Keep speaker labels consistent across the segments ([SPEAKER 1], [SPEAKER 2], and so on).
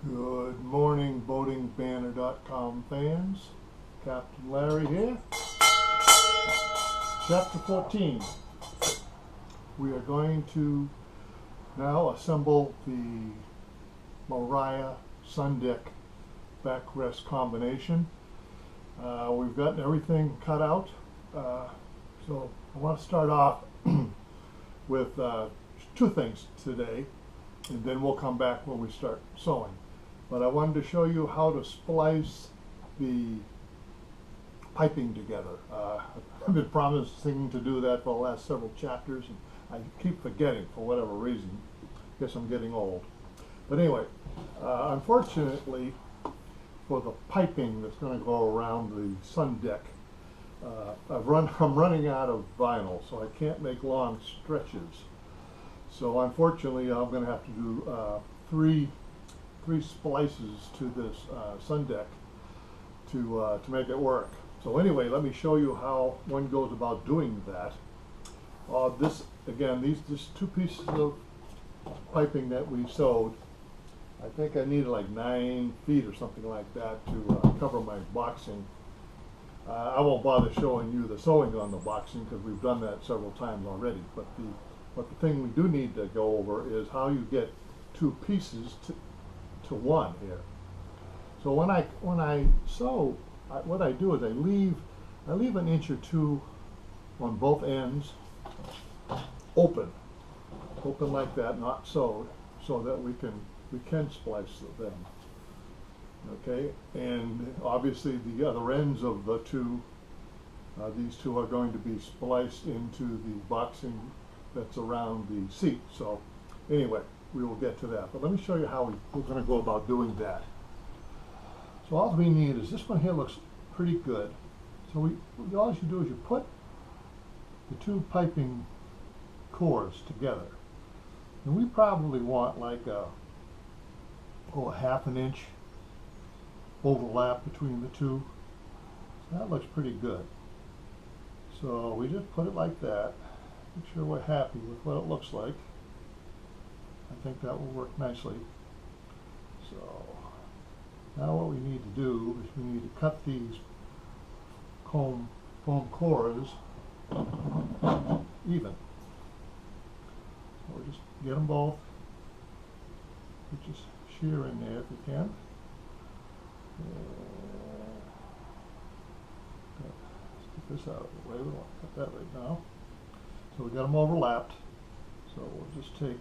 [SPEAKER 1] Good morning, boatingbanner.com fans. Captain Larry here. Chapter 14. We are going to now assemble the Mariah sundeck backrest combination. We've gotten everything cut out, so I want to start off with two things today, and then we'll come back when we start sewing. But I wanted to show you how to splice the piping together. I've been promising to do that for the last several chapters, and I keep forgetting for whatever reason. Guess I'm getting old. But anyway, unfortunately, for the piping that's going to go around the sun deck, I'm running out of vinyl, so I can't make long stretches. So unfortunately, I'm going to have to do three splices to this sun deck to make it work. So anyway, let me show you how one goes about doing that. These two pieces of piping that we sewed, I think I needed like 9 feet or something like that to cover my boxing. I won't bother showing you the sewing on the boxing because we've done that several times already. But the thing we do need to go over is how you get two pieces to one here. So when I sew, what I do is I leave an inch or two on both ends open like that, not sewed, so that we can splice them. Okay, and obviously the other ends of the two, these two are going to be spliced into the boxing that's around the seat. So anyway, we will get to that. But let me show you how we're going to go about doing that. So all we need is, this one here looks pretty good. So all you do is you put the two piping cores together. And we probably want like a half an inch overlap between the two. So that looks pretty good. So we just put it like that. Make sure we're happy with what it looks like. I think that will work nicely. So now what we need to do is we need to cut these foam cores even. So we'll just get them both. Put your shear in there if you can. Let's get this out of the way. We don't want to cut that right now. So we got them overlapped. So we'll just take,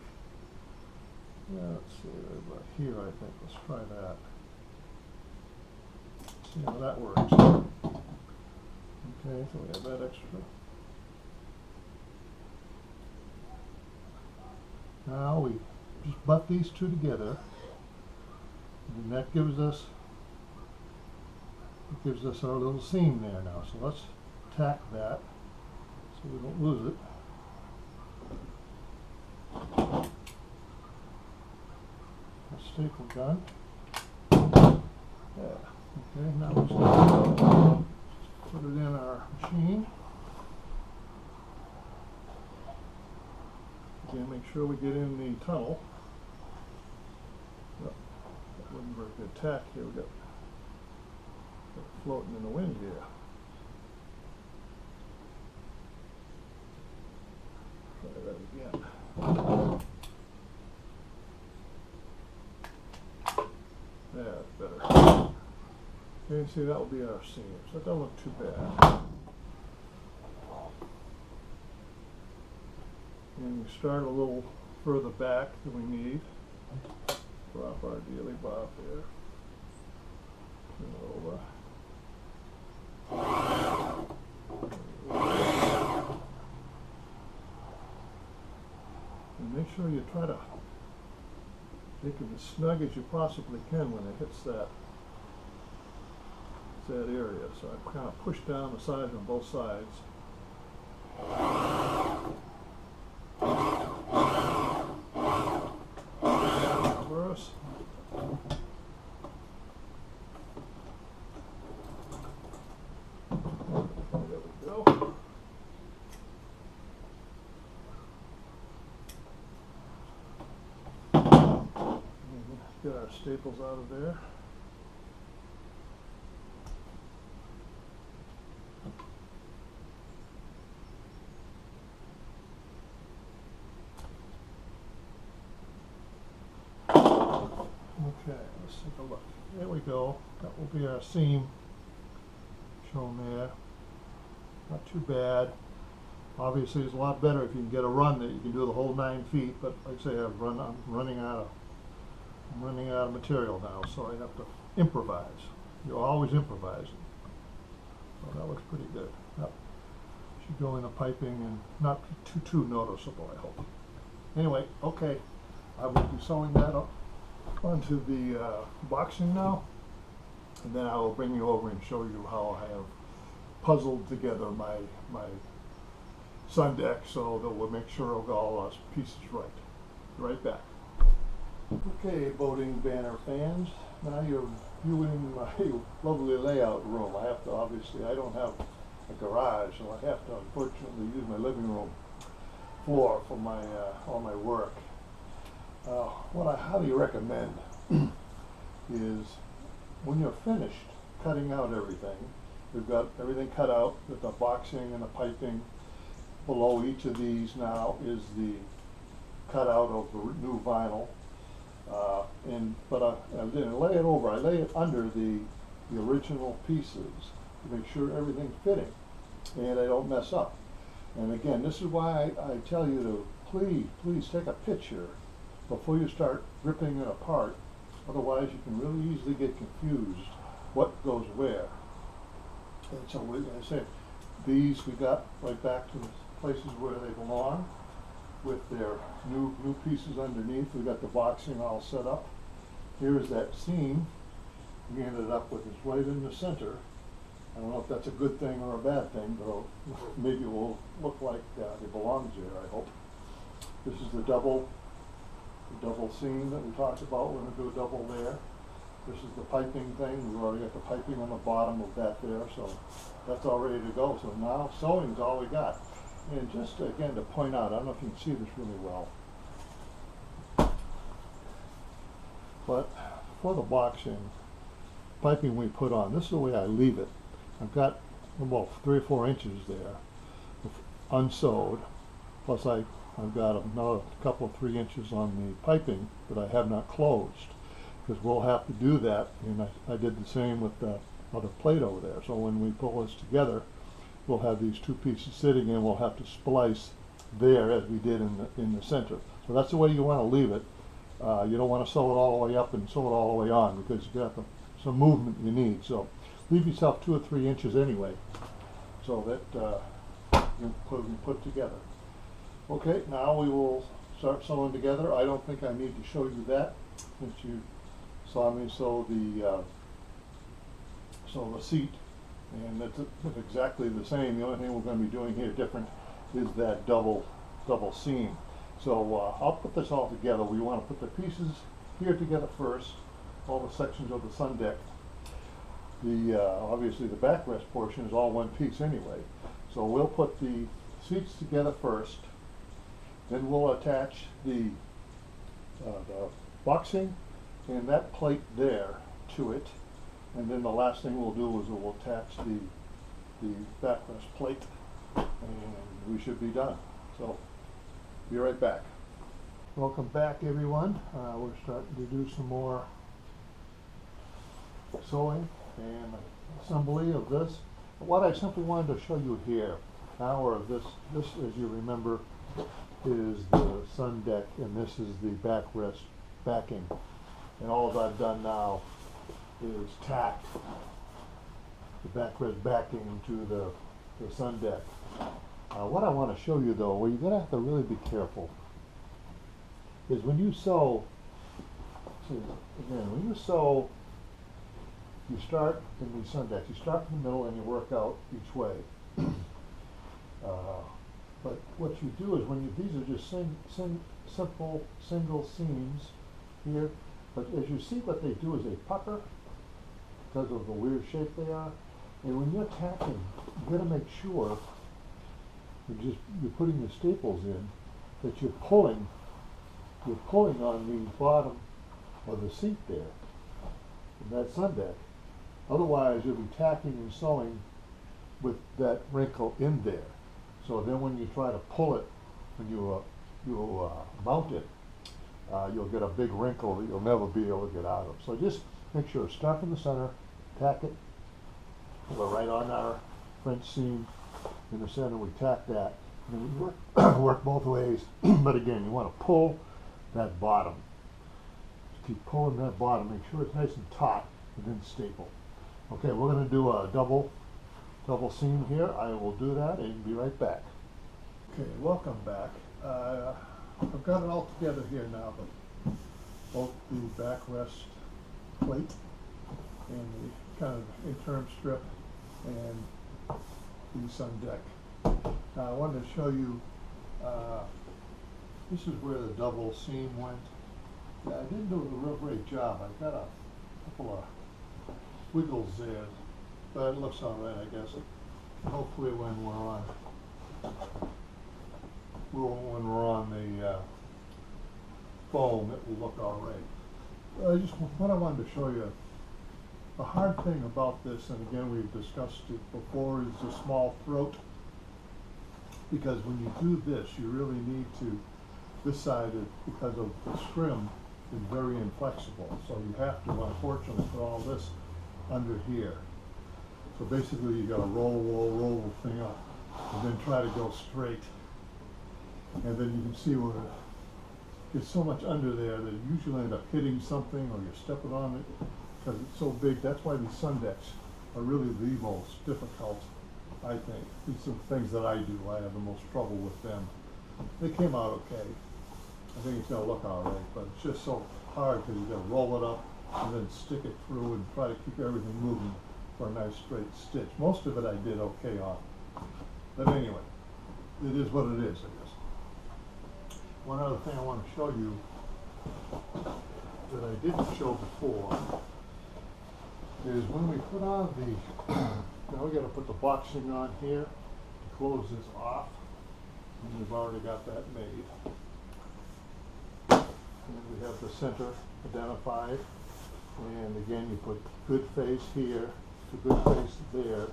[SPEAKER 1] let's see, about here I think. Let's try that. See how that works. Okay, so we have that extra. Now we just butt these two together, and that gives us our little seam there now. So let's tack that so we don't lose it. A staple gun. Yeah. Okay, now we just put it in our machine. Again, make sure we get in the tunnel. Well, that wasn't very good tack here. We got floating in the wind here. Try that again. Yeah, that's better. Okay, see, that will be our seam. So that doesn't look too bad. And we start a little further back than we need. Drop our dealy bob there. Turn it over. And make sure you try to make it as snug as you possibly can when it hits that area. So I kind of push down the sides on both sides. Reverse. There we go. Get our staples out of there. Okay, let's take a look. There we go. That will be our seam shown there. Not too bad. Obviously, it's a lot better if you can get a run that you can do the whole 9 feet. But like I say, I'm running out of material now, so I have to improvise. You're always improvising. So that looks pretty good. That should go in the piping and not too noticeable, I hope. Anyway, okay, I will be sewing that up onto the boxing now, and then I will bring you over and show you how I have puzzled together my sun deck so that we'll make sure I've got all those pieces right. Right back. Okay, boating banner fans, now you're viewing my lovely layout room. I have to, obviously, I don't have a garage, so I have to unfortunately use my living room floor for my all my work. What I highly recommend is when you're finished cutting out everything, we've got everything cut out with the boxing and the piping. Below each of these now is the cutout of the new vinyl. But I didn't lay it over, I lay it under the original pieces to make sure everything's fitting and I don't mess up. And again, this is why I tell you to please take a picture before you start ripping it apart. Otherwise you can really easily get confused what goes where. And so as I said, these we got right back to the places where they belong with their new pieces underneath. We got the boxing all set up. Here's that seam we ended up with. It's right in the center. I don't know if that's a good thing or a bad thing, but maybe it will look like it belongs there, I hope. This is the double seam that we talked about. We're going to do a double there. This is the piping thing. We've already got the piping on the bottom of that there, so that's all ready to go. So now sewing is all we got. And just again to point out, I don't know if you can see this really well, but for the boxing piping we put on, this is the way I leave it. I've got about 3 or 4 inches there unsewed, plus I've got another couple of 3 inches on the piping that I have not closed, because we'll have to do that, and I did the same with the other plate over there. So when we pull this together, we'll have these 2 pieces sitting and we'll have to splice there as we did in the center. So that's the way you want to leave it. You don't want to sew it all the way up and sew it all the way on, because you got some movement you need. So leave yourself 2 or 3 inches anyway, so that you can put together. Okay, now we will start sewing together. I don't think I need to show you that, since you saw me sew the seat, and it's exactly the same. The only thing we're going to be doing here different is that double seam. So I'll put this all together. We want to put the pieces here together first, all the sections of the sun deck. Obviously the backrest portion is all one piece anyway. So we'll put the seats together first, then we'll attach the boxing and that plate there to it, and then the last thing we'll do is we'll attach the backrest plate, and we should be done. So be right back. Welcome back, everyone. We're starting to do some more sewing and assembly of this. What I simply wanted to show you here now, or this as you remember is the sun deck, and this is the backrest backing, and all that I've done now is tack the backrest backing to the sun deck. What I want to show you though, where you're going to have to really be careful, is when you sew, when you sew, you start in the sun decks, you start in the middle and you work out each way. But what you do is these are just simple single seams here, but as you see, what they do is they pucker because of the weird shape they are. And when you're tacking, you got to make sure you're putting the staples in, that you're pulling on the bottom or the seat there, in that sun deck. Otherwise, you'll be tacking and sewing with that wrinkle in there. So then when you try to pull it, when you mount it, you'll get a big wrinkle that you'll never be able to get out of. So just make sure, start from the center, tack it, we're right on our French seam in the center, we tack that, and then we work, work both ways. But again, you want to pull that bottom. Keep pulling that bottom, make sure it's nice and taut, and then staple. Okay, we're going to do a double seam here. I will do that and be right back. Okay, welcome back. I've got it all together here now, but both the backrest plate and the kind of interim strip and the sun deck. Now I wanted to show you, this is where the double seam went. Yeah, I didn't do a real great job. I've got a couple of wiggles there, but it looks all right, I guess. Hopefully when we're on the foam, it will look all right. What I wanted to show you, the hard thing about this, and again we've discussed it before, is the small throat. Because when you do this, you really need to, this side, because of the scrim, is very inflexible. So you have to, unfortunately, put all this under here. So basically you gotta roll the thing up, and then try to go straight. And then you can see where it's so much under there that you usually end up hitting something or you're stepping on it because it's so big. That's why these sun decks are really the most difficult, I think. These are the things that I do. I have the most trouble with them. They came out okay. I think it's gonna look all right, but it's just so hard because you gotta roll it up and then stick it through and try to keep everything moving for a nice straight stitch. Most of it I did okay on. But anyway, it is what it is, I guess. One other thing I want to show you that I didn't show before is when we put on the, now we got to put the boxing on here to close this off, and we've already got that made. And we have the center identified, and again you put good face here to good face there,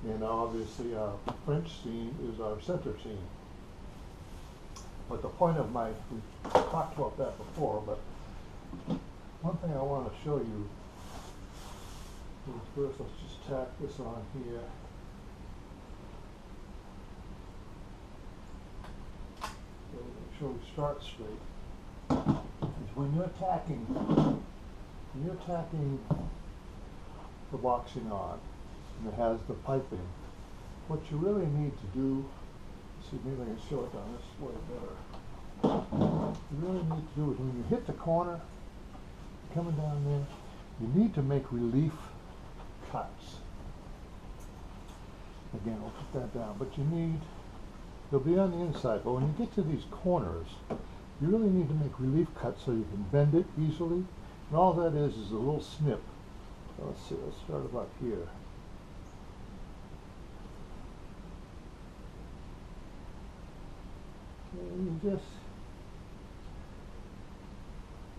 [SPEAKER 1] and obviously our French seam is our center seam. But the point of my, we talked about that before, but one thing I want to show you is first, let's just tack this on here. So make sure we start straight. Is when you're tacking the boxing on, and it has the piping, what you really need to do, see, maybe I can show it down this way better. What you really need to do is when you hit the corner, coming down there, you need to make relief cuts. Again, I'll put that down, but you need, they'll be on the inside, but when you get to these corners, you really need to make relief cuts so you can bend it easily. And all that is a little snip. So let's see, let's start about here. And you just,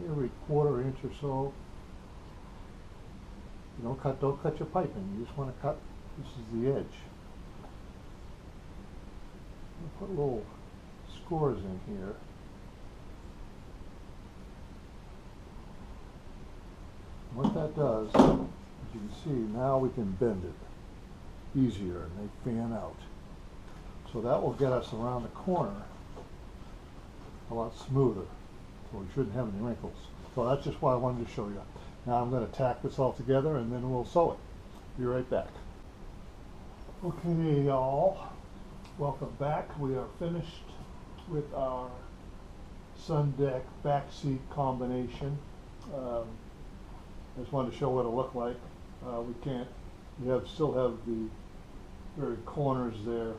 [SPEAKER 1] every quarter inch or so. You don't cut your piping. You just want to cut, this is the edge. Put little scores in here. What that does, as you can see, now we can bend it easier and they fan out. So that will get us around the corner a lot smoother, so we shouldn't have any wrinkles. So that's just why I wanted to show you. Now I'm going to tack this all together and then we'll sew it. Be right back. Okay, y'all, welcome back. We are finished with our sun deck back seat combination. I just wanted to show what it'll look like. Still have the very corners there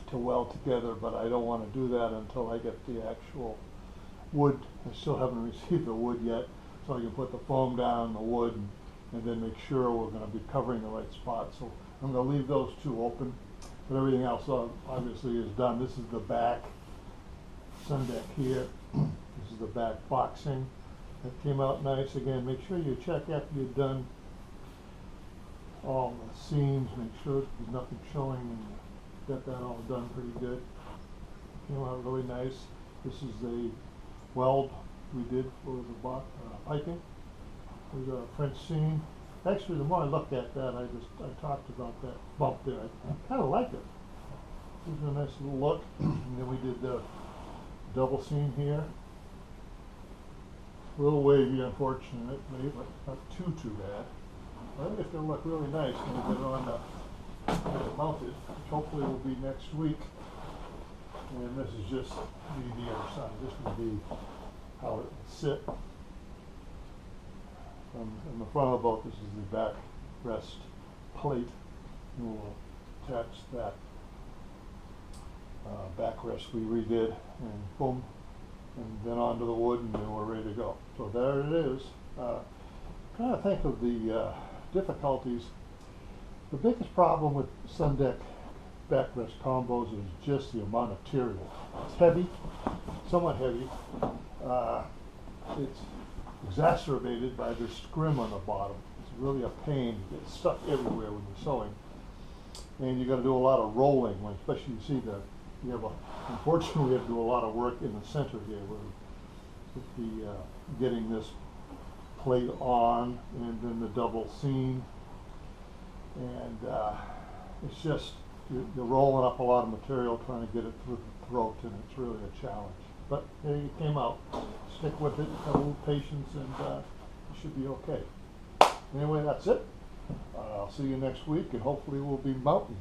[SPEAKER 1] to weld together, but I don't want to do that until I get the actual wood. I still haven't received the wood yet, so I can put the foam down, the wood, and then make sure we're going to be covering the right spot. So I'm going to leave those two open, but everything else obviously is done. This is the back sun deck here. This is the back boxing, That came out nice. Again, make sure you check after you're done all the seams, make sure there's nothing showing, and get that all done pretty good. Came out really nice. This is the weld we did for the piping. There's a French seam. Actually, the more I looked at that, I talked about that bump there. I kind of like it. Gives it a nice little look. And then we did the double seam here. A little wavy, unfortunately, but not too bad. I think it's going to look really nice when we get it on get it mounted, which hopefully will be next week. And this is just the other side. This will be how it will sit. On the front of the boat, this is the back rest plate. And we'll attach that backrest we redid, and boom, and then onto the wood, and then we're ready to go. So there it is. Trying to think of the difficulties. The biggest problem with sundeck backrest combos is just the amount of material. It's heavy, somewhat heavy. It's exacerbated by the scrim on the bottom. It's really a pain. It gets stuck everywhere when you're sewing, and you got to do a lot of rolling. When, especially you see unfortunately, we have to do a lot of work in the center here, where getting this plate on, and then the double seam, and it's just you're rolling up a lot of material trying to get it through the throat, and it's really a challenge. But there you came out. Stick with it, have a little patience, and it should be okay. Anyway, that's it. I'll see you next week, and hopefully we'll be mounting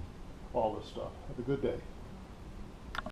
[SPEAKER 1] all this stuff. Have a good day.